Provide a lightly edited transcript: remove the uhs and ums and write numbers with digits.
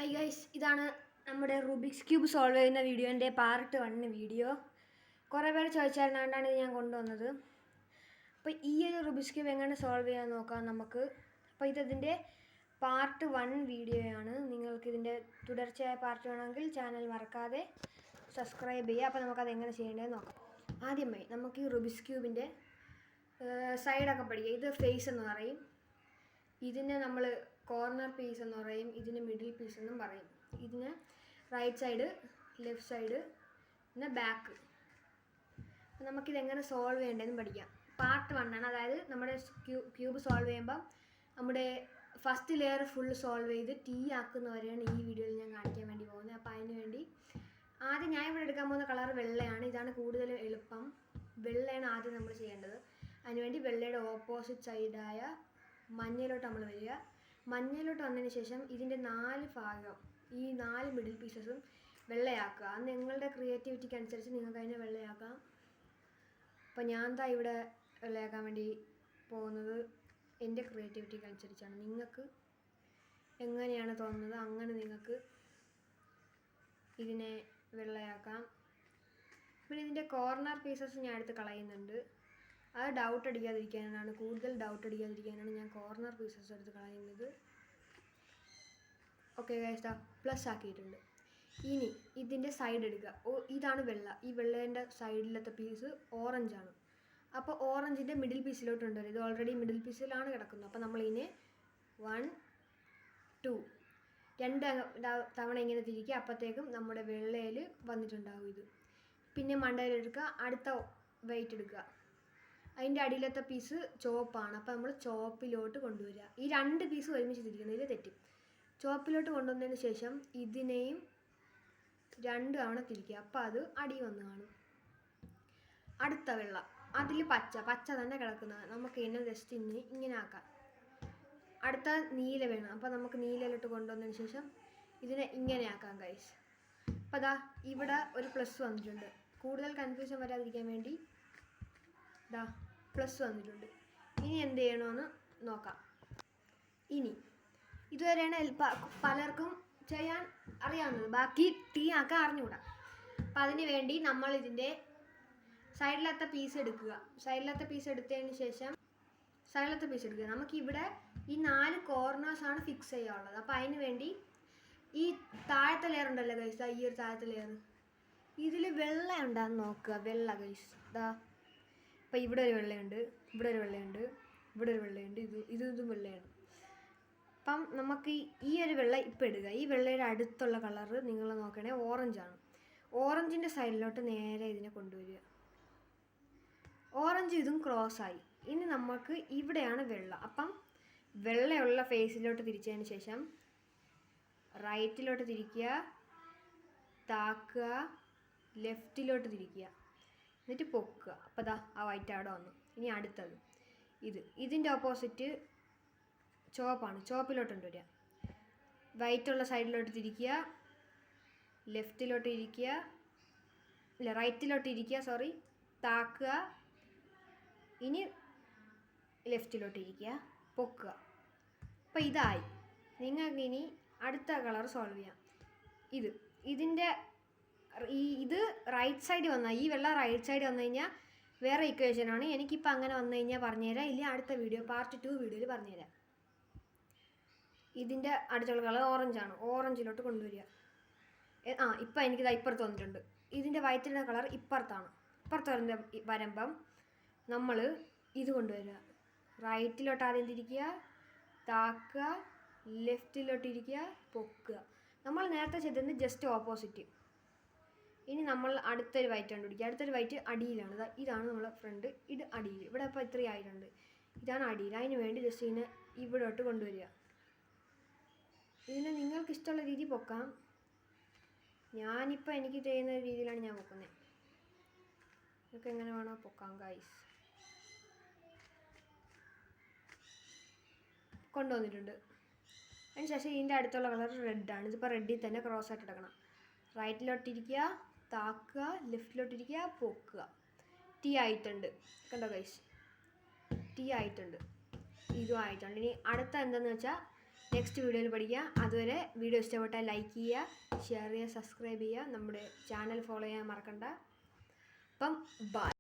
High guys, ഇതാണ് നമ്മുടെ Rubik's cube solve ചെയ്യുന്ന വീഡിയോൻ്റെ പാർട്ട് 1 വീഡിയോ. കുറേ പേര് ചോദിച്ചായിരുന്നാണ്ടാണ് ഇത് ഞാൻ കൊണ്ടുവന്നത്. അപ്പോൾ ഈ ഒരു റൂബിക്സ് ക്യൂബ് എങ്ങനെ സോൾവ് ചെയ്യാൻ നോക്കാം നമുക്ക്. അപ്പോൾ ഇതിൻ്റെ പാർട്ട് 1 വീഡിയോയാണ്. നിങ്ങൾക്കിതിൻ്റെ തുടർച്ചയായ പാർട്ട് വേണമെങ്കിൽ ചാനൽ മറക്കാതെ സബ്സ്ക്രൈബ് ചെയ്യുക. അപ്പോൾ നമുക്കത് എങ്ങനെ ചെയ്യേണ്ടതെന്ന് നോക്കാം. ആദ്യമായി നമുക്ക് ഈ റൂബിക്സ് ക്യൂബിൻ്റെ സൈഡൊക്കെ പഠിക്കുക. ഇത് ഫേസ് എന്ന് പറയും, ഇതിനെ നമ്മൾ കോർണർ പീസ് എന്ന് പറയും, ഇതിന് മിഡിൽ പീസ് എന്നും പറയും. ഇതിന് റൈറ്റ് സൈഡ്, ലെഫ്റ്റ് സൈഡ്, പിന്നെ ബാക്ക്. അപ്പോൾ നമുക്കിതെങ്ങനെ സോൾവ് ചെയ്യേണ്ടതെന്ന് പഠിക്കാം. പാർട്ട് 1 ആണ്. അതായത് നമ്മുടെ ക്യൂബ് സോൾവ് ചെയ്യുമ്പം നമ്മുടെ ഫസ്റ്റ് ലെയർ ഫുൾ സോൾവ് ചെയ്ത് ടീ ആക്കുന്നവരെയാണ് ഈ വീഡിയോയിൽ ഞാൻ കാണിക്കാൻ വേണ്ടി പോകുന്നത്. അപ്പോൾ അതിന് വേണ്ടി ആദ്യം ഞാൻ ഇവിടെ എടുക്കാൻ പോകുന്ന കളർ വെള്ളയാണ്. ഇതാണ് കൂടുതൽ എളുപ്പം. വെള്ളയാണ് ആദ്യം നമ്മൾ ചെയ്യേണ്ടത്. അതിനുവേണ്ടി വെള്ളയുടെ ഓപ്പോസിറ്റ് സൈഡായ മഞ്ഞയിലോട്ട് നമ്മൾ വരിക. മഞ്ഞയിലോട്ട് വന്നതിന് ശേഷം ഇതിൻ്റെ 4 ഭാഗം, ഈ 4 മിഡിൽ പീസസും വെള്ളയാക്കുക. അത് നിങ്ങളുടെ ക്രിയേറ്റിവിറ്റിക്ക് അനുസരിച്ച് നിങ്ങൾക്ക് അതിനെ വെള്ളയാക്കാം. അപ്പോൾ ഞാൻ ദാ ഇവിടെ വെള്ളയാക്കാൻ വേണ്ടി പോകുന്നത് എൻ്റെ ക്രിയേറ്റിവിറ്റിക്ക് അനുസരിച്ചാണ്. നിങ്ങൾക്ക് എങ്ങനെയാണ് തോന്നുന്നത് അങ്ങനെ നിങ്ങൾക്ക് ഇതിനെ വെള്ളയാക്കാം. പിന്നെ ഇതിൻ്റെ കോർണർ പീസസ് ഞാൻ എടുത്ത് കളയുന്നുണ്ട്. അത് ഡൗട്ട് അടിക്കാതിരിക്കാനാണ്, കൂടുതൽ ഡൗട്ട് അടിക്കാതിരിക്കാനാണ് ഞാൻ കോർണർ പീസസ് എടുത്ത് കളയുന്നത്. ഓക്കെ ഗൈസ്, പ്ലസ് ആക്കിയിട്ടുണ്ട്. ഇനി ഇതിൻ്റെ സൈഡ് എടുക്കുക. ഇതാണ് വെള്ള. ഈ വെള്ളേൻ്റെ സൈഡിലത്തെ പീസ് ഓറഞ്ചാണ്. അപ്പോൾ ഓറഞ്ചിൻ്റെ മിഡിൽ പീസിലോട്ട് കൊണ്ടുവരും. ഇത് ഓൾറെഡി മിഡിൽ പീസിലാണ് കിടക്കുന്നത്. അപ്പോൾ നമ്മളിതിനെ 1 2 തവണ ഇങ്ങനെ തിരിക്കുക. അപ്പോഴത്തേക്കും നമ്മുടെ വെള്ളയിൽ വന്നിട്ടുണ്ടാകും ഇത്. പിന്നെ മണ്ടയിലെടുക്കുക, അടുത്ത വെയിറ്റ് എടുക്കുക. അതിൻ്റെ അടിയിലത്തെ പീസ് ചുവപ്പാണ്. അപ്പോൾ നമ്മൾ ചുവപ്പിലോട്ട് കൊണ്ടുവരിക. ഈ 2 പീസ് ഒരുമിച്ച് തിരിക്കുന്നത്, ഇതിൽ തെറ്റും. ചുവപ്പിലോട്ട് കൊണ്ടുവന്നതിന് ശേഷം ഇതിനെയും 2 തവണ തിരിക്കുക. അപ്പോൾ അത് അടി വന്ന് കാണും. അടുത്ത വെള്ള, അതിൽ പച്ച തന്നെ കിടക്കുന്നത്. നമുക്ക് ഇതിനെ ജസ്റ്റ് ഇങ്ങനെ ആക്കാം. അടുത്ത നീല വേണം. അപ്പോൾ നമുക്ക് നീലയിലോട്ട് കൊണ്ടുവന്നതിന് ശേഷം ഇതിനെ ഇങ്ങനെ ആക്കാം ഗൈസ്. അപ്പോൾ അതാ ഇവിടെ ഒരു പ്ലസ് വന്നിട്ടുണ്ട്. കൂടുതൽ കൺഫ്യൂഷൻ വരാതിരിക്കാൻ വേണ്ടി ഇതാ പ്ലസ് വന്നിട്ടുണ്ട്. ഇനി എന്ത് ചെയ്യണമെന്ന് നോക്കാം. ഇനി ഇതുവരെയാണ് പലർക്കും ചെയ്യാൻ അറിയാവുന്നത്, ബാക്കി ടീ ആക്കാൻ അറിഞ്ഞുകൂടാ. അപ്പം അതിന് വേണ്ടി നമ്മൾ ഇതിൻ്റെ സൈഡിലത്തെ പീസ് എടുക്കുക. സൈഡിലത്തെ പീസ് എടുത്തതിന് ശേഷം നമുക്കിവിടെ ഈ 4 കോർണേഴ്സാണ് ഫിക്സ് ചെയ്യാനുള്ളത്. അപ്പോൾ അതിന് വേണ്ടി ഈ താഴത്തെ ലെയർ ഉണ്ടല്ലോ ഗൈസ്, ഈ ഒരു താഴത്തെ ലെയർ, ഇതിൽ വെള്ള ഉണ്ടാകുന്ന നോക്കുക. വെള്ള ഗൈസ് ഇതാ. അപ്പോൾ ഇവിടെ ഒരു വെള്ളയുണ്ട്, ഇവിടെ ഒരു വെള്ളയുണ്ട്, ഇവിടെ ഒരു വെള്ളയുണ്ട്, ഇതും വെള്ളയാണ്. അപ്പം നമുക്ക് ഈ ഒരു വെള്ള ഇപ്പം ഇടുക. ഈ വെള്ളയുടെ അടുത്തുള്ള കളറ് നിങ്ങൾ നോക്കണേ ഓറഞ്ചാണ്. ഓറഞ്ചിൻ്റെ സൈഡിലോട്ട് നേരെ ഇതിനെ കൊണ്ടുവരിക. ഓറഞ്ച് ഇതും ക്രോസായി. ഇനി നമുക്ക് ഇവിടെയാണ് വെള്ള. അപ്പം വെള്ളയുള്ള ഫേസിലോട്ട് തിരിച്ചതിന് ശേഷം റൈറ്റിലോട്ട് തിരിക്കുക, താക്കുക, ലെഫ്റ്റിലോട്ട് തിരിക്കുക, എന്നിട്ട് പൊക്കുക. അപ്പോൾ ദാ ആ വൈറ്റ് അവിടെ വന്നു. ഇനി അടുത്തത് ഇതിൻ്റെ ഓപ്പോസിറ്റ് ചുവപ്പാണ്. ചുവപ്പിലോട്ട് കൊണ്ടുവരിക. വൈറ്റുള്ള സൈഡിലോട്ട് തിരിക്കുക, ലെഫ്റ്റിലോട്ട് ഇരിക്കുക, റൈറ്റിലോട്ട് ഇരിക്കുക, താക്കുക, ഇനി ലെഫ്റ്റിലോട്ട് ഇരിക്കുക, പൊക്കുക. അപ്പോൾ ഇതായി. നിങ്ങൾക്ക് ഇനി അടുത്ത കളർ സോൾവ് ചെയ്യാം. ഇതിൻ്റെ ഇത് റൈറ്റ് സൈഡ് വന്നാൽ, ഈ വെള്ള റൈറ്റ് സൈഡ് വന്നു കഴിഞ്ഞാൽ വേറെ ഇക്വേഷനാണ്. എനിക്കിപ്പോൾ അങ്ങനെ വന്നു കഴിഞ്ഞാൽ പറഞ്ഞുതരാം, ഇല്ല അടുത്ത വീഡിയോ പാർട്ട് 2 വീഡിയോയിൽ പറഞ്ഞുതരാം. ഇതിൻ്റെ അടുത്തുള്ള കളർ ഓറഞ്ചാണ്. ഓറഞ്ചിലോട്ട് കൊണ്ടുവരിക. ഇപ്പം എനിക്കിത് ഇപ്പുറത്ത് വന്നിട്ടുണ്ട്. ഇതിൻ്റെ വൈറ്റിൻ്റെ കളർ ഇപ്പുറത്താണ്. ഇപ്പുറത്ത് വരുമ്പം നമ്മൾ ഇത് കൊണ്ടുവരിക. റൈറ്റിലോട്ട് ആദ്യം തിരിക്കുക, താക്കുക, ലെഫ്റ്റിലോട്ട് ഇരിക്കുക, പൊക്കുക. നമ്മൾ നേരത്തെ ചെയ്തതിന് ജസ്റ്റ് ഓപ്പോസിറ്റ്. ഇനി നമ്മൾ അടുത്തൊരു വൈറ്റ് കണ്ടുപിടിക്കുക. അടുത്തൊരു വൈറ്റ് അടിയിലാണ്. ഇതാണ് നമ്മളെ ഫ്രണ്ട്, ഇത് അടിയിൽ. ഇവിടെ ഇപ്പോൾ ഇത്രയും ആയിട്ടുണ്ട്. ഇതാണ് അടിയിൽ. അതിന് വേണ്ടി ജസ്റ്റ് ഇതിനെ ഇവിടോട്ട് കൊണ്ടുവരിക. ഇതിനെ നിങ്ങൾക്ക് ഇഷ്ടമുള്ള രീതി പൊക്കാം. ഞാനിപ്പോൾ എനിക്ക് ചെയ്യുന്ന രീതിയിലാണ് ഞാൻ പൊക്കുന്നത്. നിങ്ങൾക്ക് എങ്ങനെ വേണോ പൊക്കാം ഗൈസ്. കൊണ്ടുവന്നിട്ടുണ്ട്. അതിന് ശേഷം ഇതിൻ്റെ അടുത്തുള്ള കളർ റെഡാണ്. ഇതിപ്പോൾ റെഡിൽ തന്നെ ക്രോസ് ആയിട്ട് എടുക്കണം. റൈറ്റിലോട്ടിരിക്കുക, താക്കുക, ലെഫ്റ്റിലോട്ടിരിക്കുക, പൊക്കുക. ടീ ആയിട്ടുണ്ട്. കണ്ടോ ഗൈസ്, ടീ ആയിട്ടുണ്ട്. ഇതും ആയിട്ടുണ്ട്. ഇനി അടുത്ത എന്താണെന്ന് വെച്ചാൽ നെക്സ്റ്റ് വീഡിയോയിൽ പഠിക്കാം. അതുവരെ വീഡിയോ ഇഷ്ടപ്പെട്ടാൽ ലൈക്ക് ചെയ്യുക, ഷെയർ ചെയ്യുക, സബ്സ്ക്രൈബ് ചെയ്യുക, നമ്മുടെ ചാനൽ ഫോളോ ചെയ്യാൻ മറക്കണ്ട. അപ്പം ബൈ.